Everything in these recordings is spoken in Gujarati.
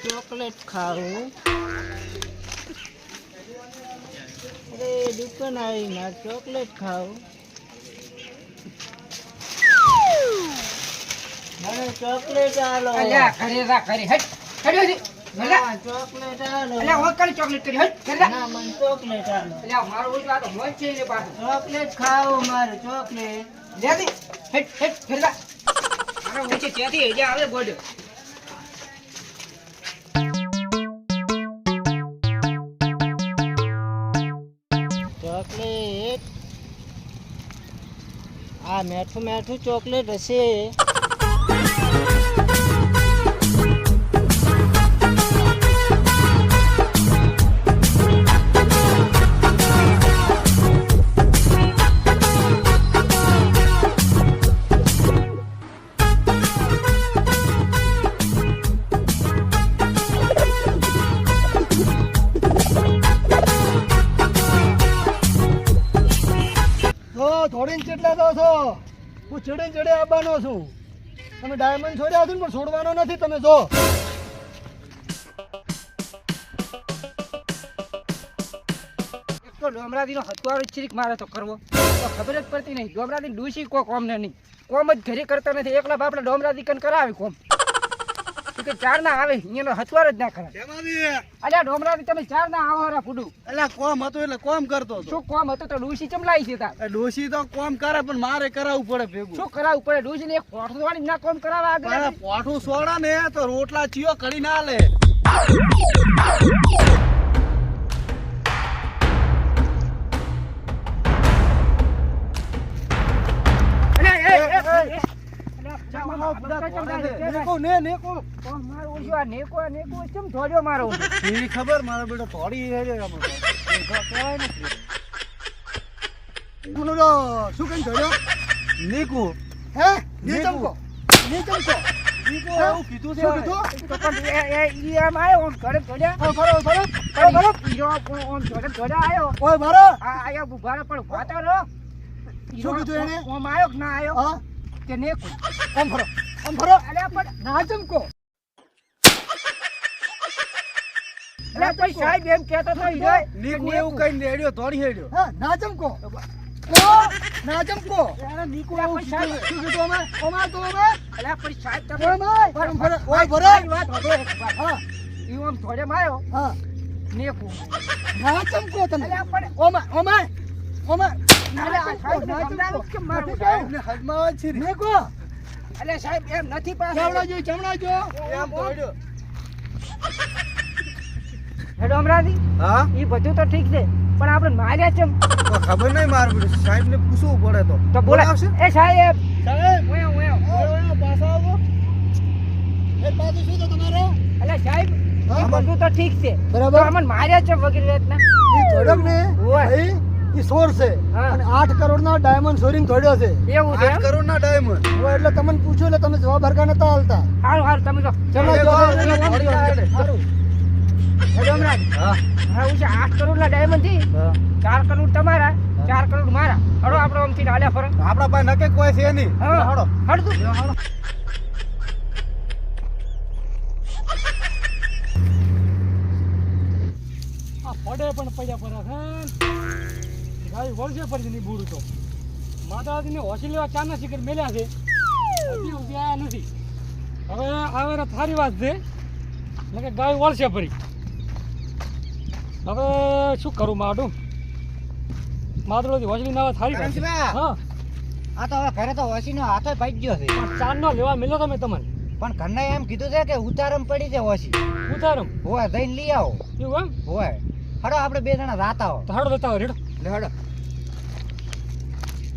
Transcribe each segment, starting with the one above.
ચોકલેટ ખાવું. અરે દુકાન આવી ના ચોકલેટ ખાવું. મને ચોકલેટ આલો. અલ્યા ઘરે રા ઘરે હટ હટ્યો છે ના, ચોકલેટ આલો. અલ્યા હું કઈ ચોકલેટ કરી હટ ઘરે ના, મને ચોકલેટ આલો. અલ્યા મારો ઉજવા તો મોજ છે ને પાછો ચોકલેટ ખાવું મારે ચોકલેટ. લેતી હટ હટ ઘરે રા મારો ઊંચે ત્યાંથી હજી આવે ગોડ્યો ચોકલેટ. આ મેઠું મેઠું ચોકલેટ હશે. થોડીને ચેટલા દો છો? હું ચડે ચડે આવવાનો છું. તમે ડાયમંડ છોડ્યા હતું ને, પણ છોડવાનો નથી. તમે જો એક તો ડોમરાદીનો હથવારો ચીરીક મારે તો કરવો તો ખબર જ પડતી નહીં. ડોમરાદી ડૂસી કોઈ કોમ ને નહીં, કોમ જ ઘરે કરતા નથી. એકલા બાપડા ડોમરાદી કન કરાવે કોમ કે ચાર ના આવે એનો હથવારો જ ના કરાવે. અલ્યા ડોમરાદી તમે ચાર ના આવો રા ફૂડું. એટલે કોમ હતું એટલે કોમ કરતો હતો. શું કોમ હતો તો ડૂસી ચમલાઈ છે તાર. ડોશી તો કોમ કરે, પણ મારે કરાવવું પડે ભેગું. શું કરાવવું પડે? ડૂસી ને એક પોઠવાડી ના કોમ કરાવે આગળ. પણ પોઠું સોડા ને તો રોટલા ચિયો કરી ના લે. ખબર મારો બેટો થોડી શું કઈ ધોડ્યો? નીકુ હે નીચમકો નીચમકો નીકુ એવું કીધું છે. શું કીધું એને? કે નેકુ આમ ફરો આમ ફરો. અલ્યા પણ ના ચમકો. અલ્યા પણ સાહેબ એમ કહેતો તો હીરો નીકુ એવું કઈ નેડ્યો થોડી હેડ્યો. હા ના ચમકો. ના ચમકો. નીકુ એવું કીધું. શું કીધું? અમે અમાર તો અમે અલ્યા પણ સાહેબ તમે ઓય ફરો ઓય ફરો. વાત હોતો હા ઈ ઓમ થોડે માયો હા નેકુ. ના ચમકો તમે. અલ્યા પણ ઓમાં ઓમાં ઓમાં અલ્યા સાહેબ સમજાવું કે મારું સાહેબને હદમાં છે. નીકુ અલ્યા સાહેબ એમ નથી પાસે ચમડા જો એમ દોડ્યો. હેડો અમરાજી હા ઈ બધું તો ઠીક છે, પણ આપણે માર્યા છે તો ખબર નહીં. મારું સાહેબ ને પૂછવું પડે તો બોલાવશે. એ સાહેબ સાહેબ ઓયો ઓયો પાછા આવો. એ પાછું શું તો તમારે? અલ્યા સાહેબ હા, ઈ બધું તો ઠીક છે, બરાબર. તો અમને માર્યા છે વગેરે રીતના. ઈ થોડોક ને ઓય. ભાઈ ઈ સોર છે હા. અને 8 કરોડ નો ડાયમંડ સોરીને થોડ્યો છે. એવું છે 8 કરોડ ના ડાયમંડ. હવે એટલે તમને પૂછ્યું એટલે તમે જવાબ હરકા નતા આલતા. હારું હારું તમે તો ચલો જો સારું. હેડો અમરાજી હા હા હું છે 8 કરોડ ના ડાયમંડ થી 4 કરોડ તમારા 4 કરોડ મારા. હડો આપણે આમથી હાલ્યા ફરો. આપડા પાસે નકે કોઈ છે નહીં. હા હાડો હડ તું આ પડે પણ પડ્યા પર ગાય વળશે પર ની બૂરું તો માતાજીને હોસી લેવા ચાના શિખર મેલ્યા છે, હજી સુધી આયા નથી. હવે આવે થારી વાત છે કે ગાય વળશે ફરી. હવે શું કરું માડું? માદરોથી હોસલી ના થારી વાત. હા આ તો હવે ઘરે તો વસીનો હાથો ભાઈ ગયો છે, પણ ચાર નો લેવા મેલો તમે તમને. પણ ઘરના એમ કીધું છે કે ઉતારમ પડી છે વસી. ઉતારમ હોય જઈને લઈ આવો. એવું એમ? હોય હડો આપણે બે જણા રાતા હો. તો હાડો લેતા રેડો. લે હડો.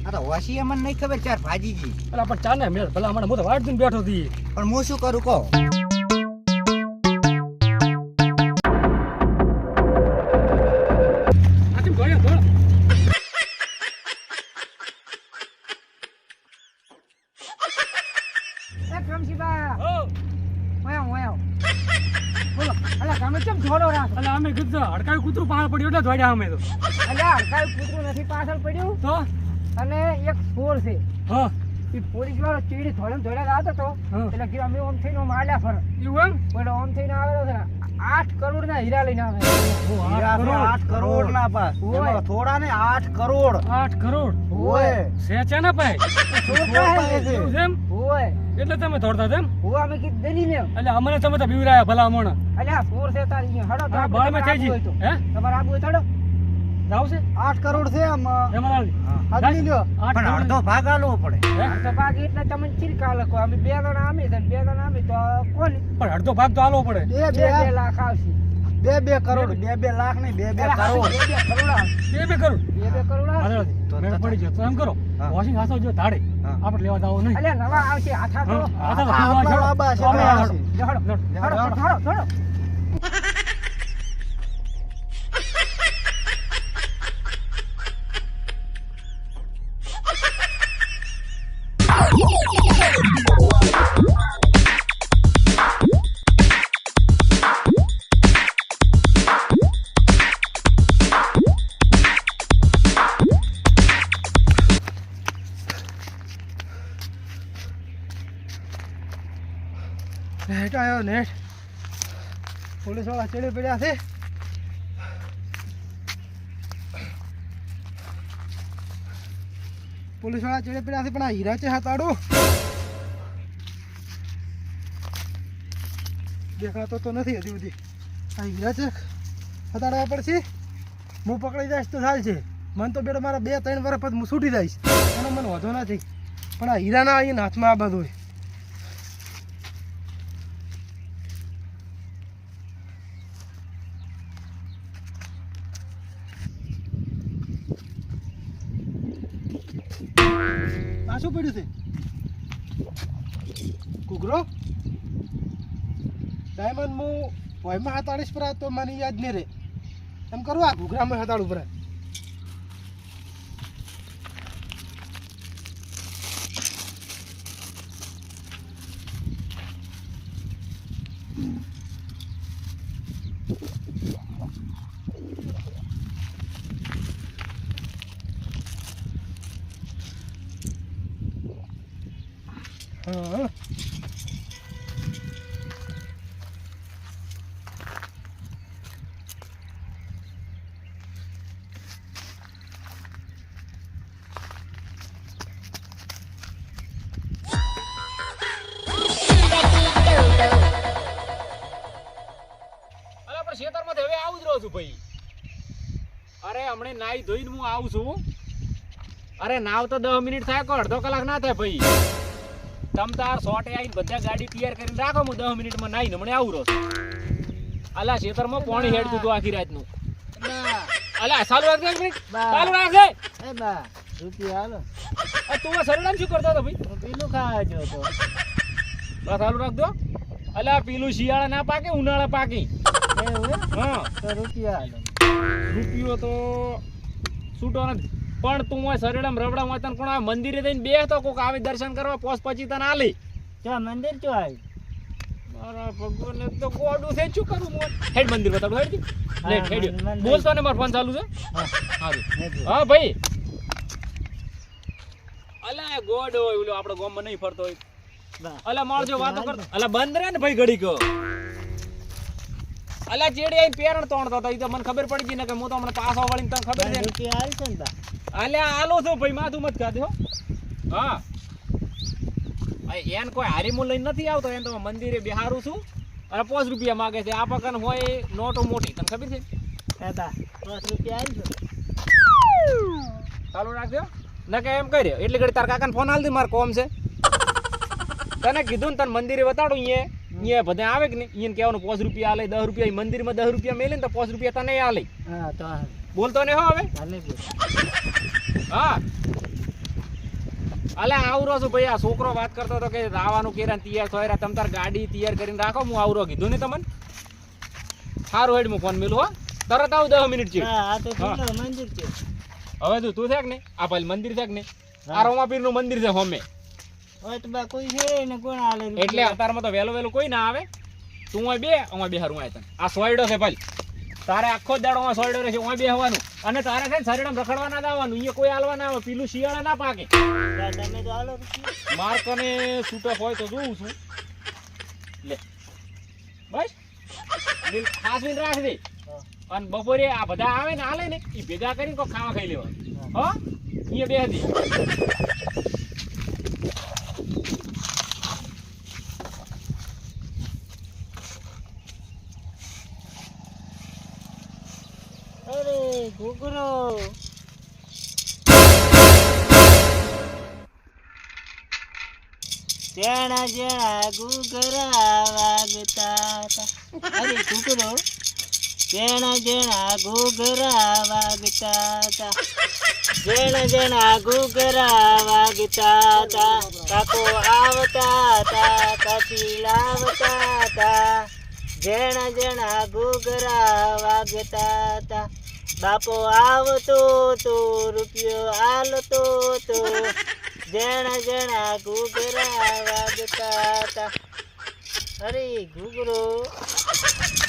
આ તો વસી અમને નહીં ખબર ચાર ભાજીજી. એટલે પણ ચાર ને મેળ ભલા હમણાં હું તો વાટ દઈને બેઠો હતી. પણ હું શું કરું કહો? અમે કીધું હડકાયું કૂતરું પાછળ પડ્યું એટલે દોડ્યા અમે તો. અલ્યા હડકાયું કૂતરું નથી પાછળ પડ્યું તો અને એક સોર છે. હા ઈ પોલીસ વાળો ચીડી ધોળે આવતો હતો હા. એટલે કે અમે ઓમ થઈને ઓમ આલ્યા ફર એવું એમ પણ ઓમ થઈને આવેલો છે 8 કરોડ ના હીરા લઈને આવે હીરા છે 8 કરોડ ના પાસ ઓય. એમાં થોડા ને 8 કરોડ 8 કરોડ ઓય સેચા ના પાય છોકરા છે. એવું છે એમ ઓય એટલે તમે દોડતા હતા એમ ઓય અમે કીધું દલી ને એટલે અમને તમે તો બીવરાયા ભલા મોણ અલ્યા પૂર છે તારી હડો તો આ આપણે બાળમાં થઈ તમારે ગઈ આબુ હોય તો. હે તમારે આબુ હોય તો હડો. જાવ છે 8 કરોડ છે આમ એમાં આદમી લ્યો 8 પણ અડધો ભાગ આલવો પડે તો બાકી એટલે તમને ચીરકા લખો અમે 2 જણા અમે છે ને 2 જણા અમે તો કોની પણ અડધો ભાગ તો આલવો પડે 2 લાખ આવશે 2 કરોડ 2 લાખ નહીં 2 કરોડ 2 કરોડ આવશે 2 કરોડ 2 કરોડ આવશે તો મેળ પડી ગયો તો એમ કરો હા. વોશિંગ હાસો જો ધાડે હા. આપણે લેવા દાવો નહીં અલ્યા નવા આવશે આથા તો હા, આ તો આ લેવા આપણા જાઓ. બાબા છે, અમે આ હાલો. છે. હડો હડો હડો નેટ આવ્યો નેટ પોલીસ વાળા ચડે પડ્યા છે પોલીસ વાળા ચડે પડ્યા છે પણ આ હીરા છે હાથાડો દેખાતો તો નથી હજી સુધી આ હીરા છે હતાડવા પડશે હું પકડી જઈશ તો ચાલશે મને તો બેટા મારા 2-3 વર્ષ પછી હું છૂટી જઈશ એનો મને વાંધો નથી પણ આ હીરાના અહીંયા હાથમાં આ બધું આ શું પડ્યું છે ઘૂઘરો ડાયમંડ હું ભોયમાં હતાળીશ પર તો મને યાદ નહીં રહે એમ કરું આ ઘૂઘરામાં હતાળું પર હા અરે પણ ખેતરમાંથી હવે આવું જ રહું છું ભાઈ અરે હમણે નાઈ ધોઈને હું આવું છું અરે નાવ તો 10 મિનિટ થાય કે અડધો કલાક ના થાય ભાઈ તમ તાર સોટે આવીને બધા ગાડી તૈયાર કરીને રાખો હું 10 મિનિટમાં નાઈને હમણે આવું રહું છું અલા ખેતરમાં પાણી હેડતું હતું આખી રાતનું અલા ચાલુ રાખજે એક મિનિટ ચાલુ રાખજે એ બા રૂપિયા હાલો તું આ સરડામ શું કરતો હતો ભાઈ હું પીલું ખાવા જો તો બસ ચાલુ રાખજો અલા પેલું શિયાળા ના પાકે ઉનાળા પાકે એવું એમ? હા તો રૂપિયા હાલો રૂપિયો તો છૂટો નથી પણ તું હોય સરડમ રબડમ હોય તને કોણ આવે મંદિરે જઈને બેસતો કોક આવે દર્શન કરવા પોસ પછી તને આલે ચા મંદિર ચો આવી મારા ભગવાન તો ગોડું છે શું કરું મોન હેડ મંદિર બતાડો હેડ હા, લેટ હેડ મંદિર. બોલતો ને મારો ફોન ચાલુ છે હા સારું નેટવર્ક. હા ભાઈ અલા ગોડ હોય ઓલો આપણો ગામમાં નહીં ફરતો હોય બા અલા મારજો વાતો કર અલા બંધ રે ને ભાઈ ઘડી કો અલા ચેડી આઈને પેરણ તોણતો હતો ઈ તો મને ખબર પડી ગઈ ને કે હું તો હમણાં પાછો વળીને તને ખબર છે ને. રૂપિયા હાલશે ને બા અલ્યા આલો છો ભાઈ માથું મત ખાધે હો હા એને કોઈ હારીમું લઈને નથી આવતો એને તો મંદિરે બિહારું છું અને 5 રૂપિયા માગે છે આ પકન હોય નોટો મોટી તને ખબર છે બા 5 રૂપિયા હાલશે ચાલુ રાખજો ન કે એમ કરી એટલે ઘડી તાર કાકાને ફોન હાલ દે મારે કોમ છે તને કીધું ને તને મંદિરે બતાડું અહીંયા બધા આવે કે નહીં અહીંયા કહેવાનું 5 રૂપિયા આલે 10 રૂપિયા ઈ મંદિરમાં 10 રૂપિયા મેલે ને તો 5 રૂપિયા તને આલે હા તો હાલ બોલતો ને હો હવે હાલે ગયો હા અલે આવરો છું ભાઈ આ છોકરો વાત કરતો હતો કે આવવાનું કેરા તૈયાર થયા તમ તાર ગાડી તૈયાર કરીને રાખો હું આવરો કીધું ને તમને સારું હેડ હું ફોન મેલું હો તરત આવું 10 મિનિટ છે હા આ તો હા. કેટલો મંદિર છે હવે તું છે કે નહીં આ પેલું મંદિર છે કે નહીં આ રોમાપીર નું મંદિર છે હોમે હોય તો બા કોઈ છે ને કોણ હાલે એટલે રૂપિયા? અત્યારમાં તો વહેલો કોઈ ના આવે તું હોય બે અમારે બે હારું આય તને આ સોયડો છે ભાઈ તારે આખો દાડો સોયડો રહેશે ઓય બેહવાનું અને તારે છે ને શરીરમાં રખડવા ના દાવાનું અહીંયા કોઈ હાલવા ના આવે પેલું શિયાળા ના પાકે તમે તો હાલો માર્કને છૂટક હોય તો જોઉં છું લે બસ ખાસ બી રાખ દે અને બપોરે આ બધા આવે ને હાલે ને એ ભેગા કરીને કોઈ ખાવા ખાઈ લેવા હો અહીંયા બેહી અરે ઘૂઘરો જેણા જેણા ઘૂઘરા વાગતા હતા અરે ઘૂઘરો જેણા જેણા ઘૂઘરા વાગતા હતા જેણા જેણા ઘૂઘરા વાગતા હતા કાકો આવતા હતા કાકી લાવતા હતા જેણા જેણા ઘૂઘરા વાગતા હતા બાપો આવતો તો રૂપિયો આલતો તો જેણા જેણા ઘૂઘરા વાગતા હતા અરે ઘૂઘરો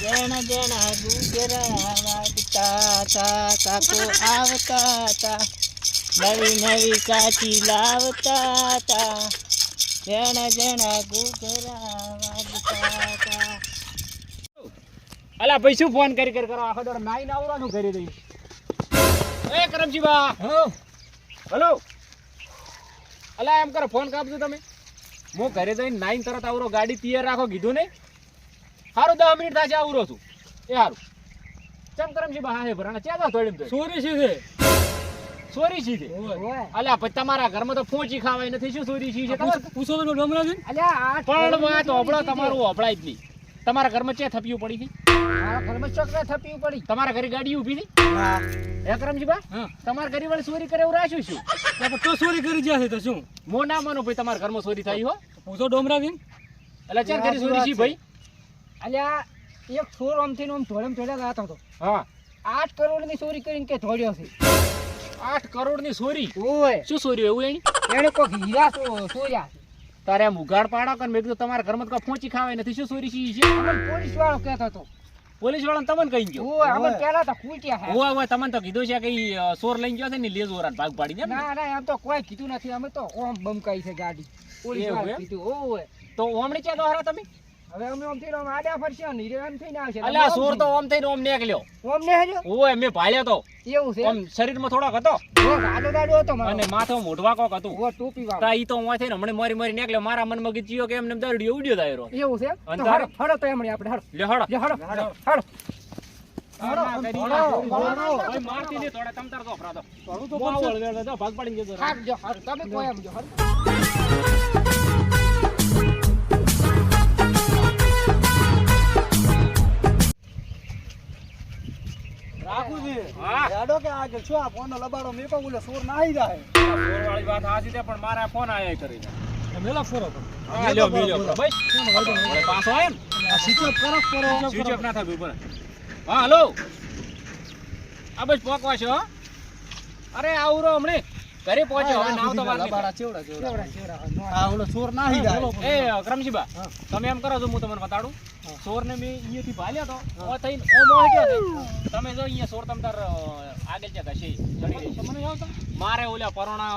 જેણા જેણા ઘૂઘરા વાગતા હતા કાકો આવતા હતા નવી નવી કાચી લાવતા હતા જેણા જેણા ઘૂઘરા વાગતા હતા અલા ભાઈ શું ફોન કરી કરો આખો દાડો નાઈ આવવાનું કરી દઈ એ કરમજી બા હેલો અલા એમ કરો ફોન કાપજો તમે હું ઘરે જઈને નાઈન તરત આવરો ગાડી તૈયાર રાખો કીધું ને સારું 10 મિનિટ થાય છે આવરો છું એ સારું ચમ કરમજી બા હે ભરાણા ચેદા તોડીમ ચોરી છે તે. સોરી છી છે અલા પછી તમારા ઘરમાં તો ફોંચી ખાવાય નથી શું સોરી છી છે ખબર? પૂછો તો ડોમરાજી અલ્યા આ પણ વાત હોભળો તમારું હોભળાય જ નહીં તમારા ઘરમાં ચે થપ્યું પડી હતી મારા ઘરમાં ચોકડા થપી પડી તમારા ઘરે ગાડી ઊભી હતી હે કરમજી બા હા તમારા ઘરે વાળી ચોરી કરે એવું રાખ્યું છું તો તો ચોરી કરી જ્યાં છે તો શું મો ના માનો ભાઈ તમારા ઘરમાં ચોરી થઈ હો પૂછો ડોમરાજી એટલે ચાર ઘરે ચોરી છી ભાઈ અલ્યા એક છોર આમથી ને આમ ધોળેમ ધોળ્યા ગાતો હતો હા 8 કરોડની ચોરી કરીને કે ધોળ્યો છે 8 કરોડની ચોરી ઓય શું ચોરી એવું એની એને કોક હીરા ચોર્યા છે તારે આમ ઉગાડ પાડો કે મેં કીધું તમારા ઘરમાં તો કોઈ ફોંચી ખાવાય નથી શું ચોરી છી છે અમને પોલીસ વાળો કહેતો હતો પોલીસ વાળાને તમને કહી ગયો ઓય અમને પહેલા તો કૂટ્યા હે હોવા તમને તો કીધું છે કે ઈ ચોર લઈને ગયો છે ને લેજ ઓરાન ભાગ પાડીને એમ ને? ના ના એમ તો કોઈ કીધું નથી અમે તો ઓમ બમકાઈ છે ગાડી પોલીસ એવું વાળા એમ? કીધું ઓય તો ઓમણી ચા દોહરા તમે હવે અમે આમથી આમ આડ્યા ફરશે ને હીરો એમ થઈને આવશે અલ્યા ચોર તો ઓમ થઈને ઓમ નીકળ્યો ઓમ ને હજો ઓય મેં ભાળ્યો તો એવું છે ઓમ શરીરમાં થોડોક હતો ઓ ગાડો ગાડો હતો મારો અને માથે મોઢવા કોક હતું ઓ ટોપી વાળો તા ઈ તો ઓય થઈને હમણે મારી મારી નીકળ્યો મારા મનમાં કીધું કે એમને દારૂડિયો ઉડ્યો દાયરો એવું છે અને તો તારે? હડો તો એમણે આપણે હડો લે હડો લે હડો હડો હડો ઓય મારતી ની થોડા તમ તાર તો ફરાતો થોડું તો મોં પડશે. વળવે તો ભાગ પાડીને જતો રહે. હાડ જો હડો તમે કોઈ એમ જો હડો રાખું છે હા હેડો કે આગળ શું આ ફોન લબાડો મેં કહું ઓલો ચોર ના આવી જાય ચોરવાળી વાત હાચી છે પણ મારા ફોન આયા કરી મેલા ફોરો તો હા લ્યો મિલ્યો ભાઈ હવે પાછો આય ને આ સ્વિચ ઓફ કરો સ્વિચ ઓફ ના થતું ઉપર હા હલો આ બસ પોકવા છો હો? અરે આવરો હમણે ઘરે પહોંચ્યો હવે નાવ તો વાર નહીં. આ ઓલો ચોર ના આવી જાય એ કરમજીબા હા. તમે એમ કરો છો હું તમને બતાડું ચોરને મેં અહીંયાથી ભાલ્યો તો ઓ થઈને ઓ મોહટ્યો છે. તમે જો અહીંયા ચોર તમ તાર આગળ છે કશી ચડી રહી છે. તમને આવતા મારે ઓલા પરોણા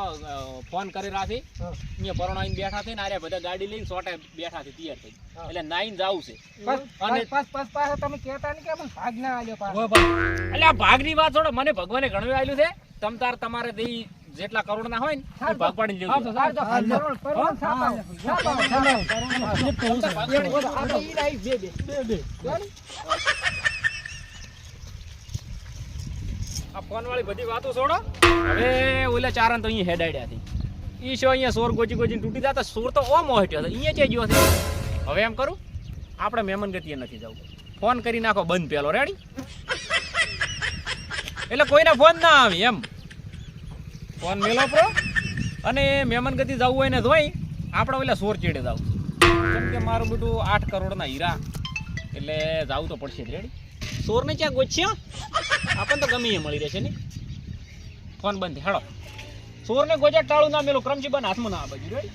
ફોન કરી રાખી હા. અહીંયા પરોણા આઈને બેઠા થઈને આરે બધા ગાડી લઈને સોટે બેઠા છે તૈયાર થઈ હા. એટલે નાઈન જાવું છે બસ અને- બસ બસ પાછો તમે કહેતા નહીં કે અમે ભાગ ના આલ્યો પાછો ઓય ભાઈ એટલે આ ભાગની વાત છોડો મને ભગવાને ઘણું આલ્યું છે તમ તાર તમારે દઈ જેટલા કરોડ ના હોય ને એ ભાગ પાડીને લેજો હાલ તો કરોડ કરોડ છાપા છાપા આપણે ઈ લાઈ બે આ ફોન વાળી બધી વાતો છોડો હવે ઓલા ચારણ તો અહીંયા હેડાડ્યા હતી ઈ શો અહીંયા સોર ગોચી ગોચીને તૂટી જતા સોર તો ઓમ હોટ્યો હતો અહીંયા ચે ગયો છે હવે એમ કરું આપણે મહેમાન ગતિએ નથી જવું ફોન કરી નાખો બંધ પેલો રેડી એટલે કોઈને ફોન ના આવે એમ ફોન મેલો પ્રો અને મહેમાન ગતિ જવું હોય ને જોઈ આપણે ઓલા સોર ચેડે જવું કેમ કે મારું બધું 8 કરોડના હીરા એટલે જવું તો પડશે જ રેડી સોરને ક્યાં ગોચ્યા આપણને તો ગમે એ મળી રહેશે ને ફોન બંધ હેડો સોરને ગોચા ટાળું ના મેલું ક્રમજી બન હાથમાં ના આ બાજુ રેડી